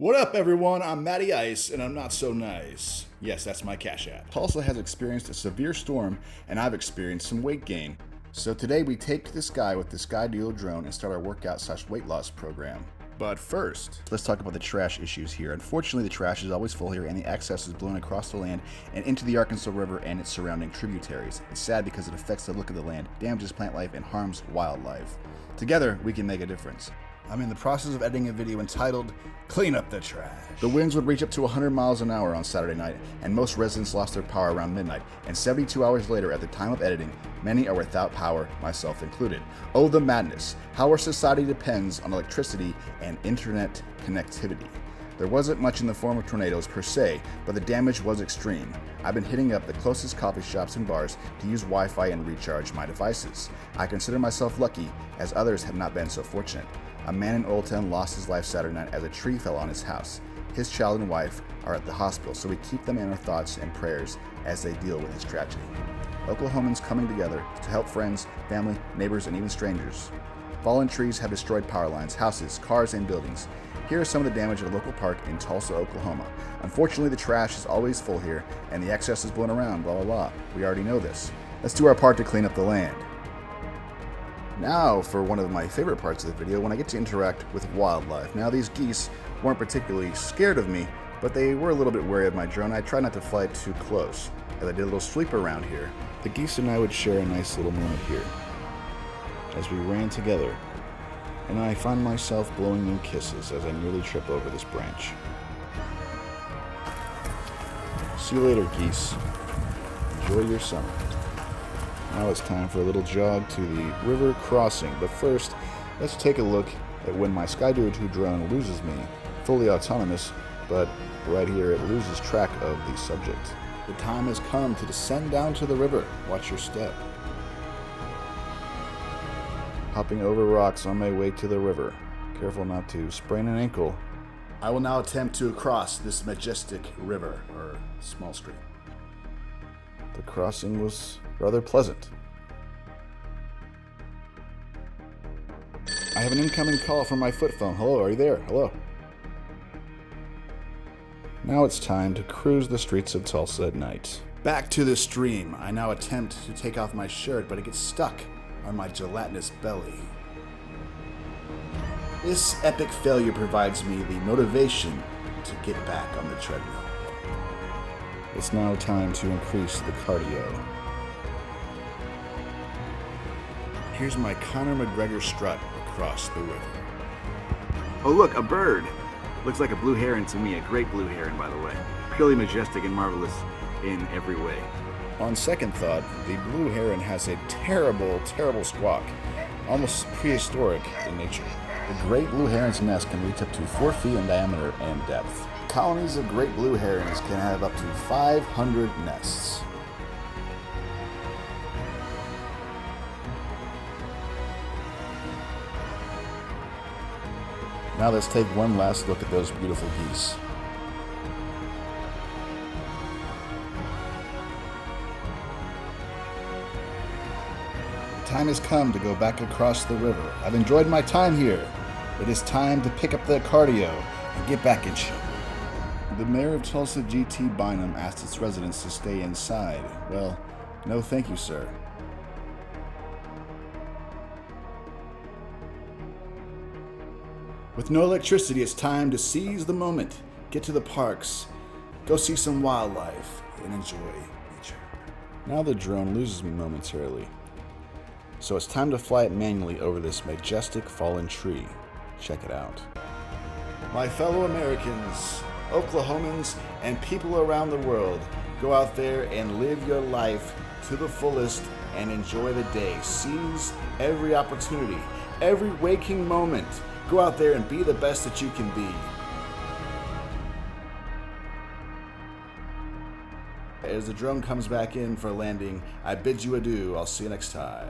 What up, everyone? I'm Matty Ice, and I'm not so nice. Yes, that's my Cash App. Tulsa has experienced a severe storm, and I've experienced some weight gain. So today we take to the sky with the Sky Duo drone and start our workout/weight loss program. But first, let's talk about the trash issues here. Unfortunately, the trash is always full here, and the excess is blown across the land and into the Arkansas River and its surrounding tributaries. It's sad because it affects the look of the land, damages plant life, and harms wildlife. Together, we can make a difference. I'm in the process of editing a video entitled, Clean Up the Trash. The winds would reach up to 100 miles an hour on Saturday night, and most residents lost their power around midnight, and 72 hours later at the time of editing, many are without power, myself included. Oh, the madness. How our society depends on electricity and internet connectivity. There wasn't much in the form of tornadoes per se, but the damage was extreme. I've been hitting up the closest coffee shops and bars to use Wi-Fi and recharge my devices. I consider myself lucky, as others have not been so fortunate. A man in Old Town lost his life Saturday night as a tree fell on his house. His child and wife are at the hospital, so we keep them in our thoughts and prayers as they deal with this tragedy. Oklahomans coming together to help friends, family, neighbors, and even strangers. Fallen trees have destroyed power lines, houses, cars, and buildings. Here is some of the damage at a local park in Tulsa, Oklahoma. Unfortunately, the trash is always full here, and the excess is blown around, blah, blah, blah. We already know this. Let's do our part to clean up the land. Now for one of my favorite parts of the video, when I get to interact with wildlife. Now these geese weren't particularly scared of me, but they were a little bit wary of my drone. I tried not to fly too close. As I did a little sweep around here, the geese and I would share a nice little moment here as we ran together, and I find myself blowing them kisses as I nearly trip over this branch. See you later, geese. Enjoy your summer. Now it's time for a little jog to the river crossing, but first, let's take a look at when my Sky Duo 2 drone loses me, fully autonomous, but right here it loses track of the subject. The time has come to descend down to the river. Watch your step. Hopping over rocks on my way to the river. Careful not to sprain an ankle. I will now attempt to cross this majestic river, or small stream. The crossing was rather pleasant. I have an incoming call from my foot phone. Hello, are you there? Hello. Now it's time to cruise the streets of Tulsa at night. Back to the stream. I now attempt to take off my shirt, but it gets stuck on my gelatinous belly. This epic failure provides me the motivation to get back on the treadmill. It's now time to increase the cardio. Here's my Conor McGregor strut across the river. Oh look, a bird! Looks like a blue heron to me, a great blue heron by the way. Purely majestic and marvelous in every way. On second thought, the blue heron has a terrible, terrible squawk, almost prehistoric in nature. The great blue heron's nest can reach up to 4 feet in diameter and depth. Colonies of great blue herons can have up to 500 nests. Now let's take one last look at those beautiful geese. The time has come to go back across the river. I've enjoyed my time here. It is time to pick up the cardio and get back in shape. The Mayor of Tulsa, G.T. Bynum, asked its residents to stay inside. Well, no thank you, sir. With no electricity, it's time to seize the moment, get to the parks, go see some wildlife, and enjoy nature. Now the drone loses me momentarily, so it's time to fly it manually over this majestic fallen tree. Check it out. My fellow Americans, Oklahomans, and people around the world, go out there and live your life to the fullest and enjoy the day. Seize every opportunity, every waking moment. Go out there and be the best that you can be. As the drone comes back in for landing, I bid you adieu. I'll see you next time.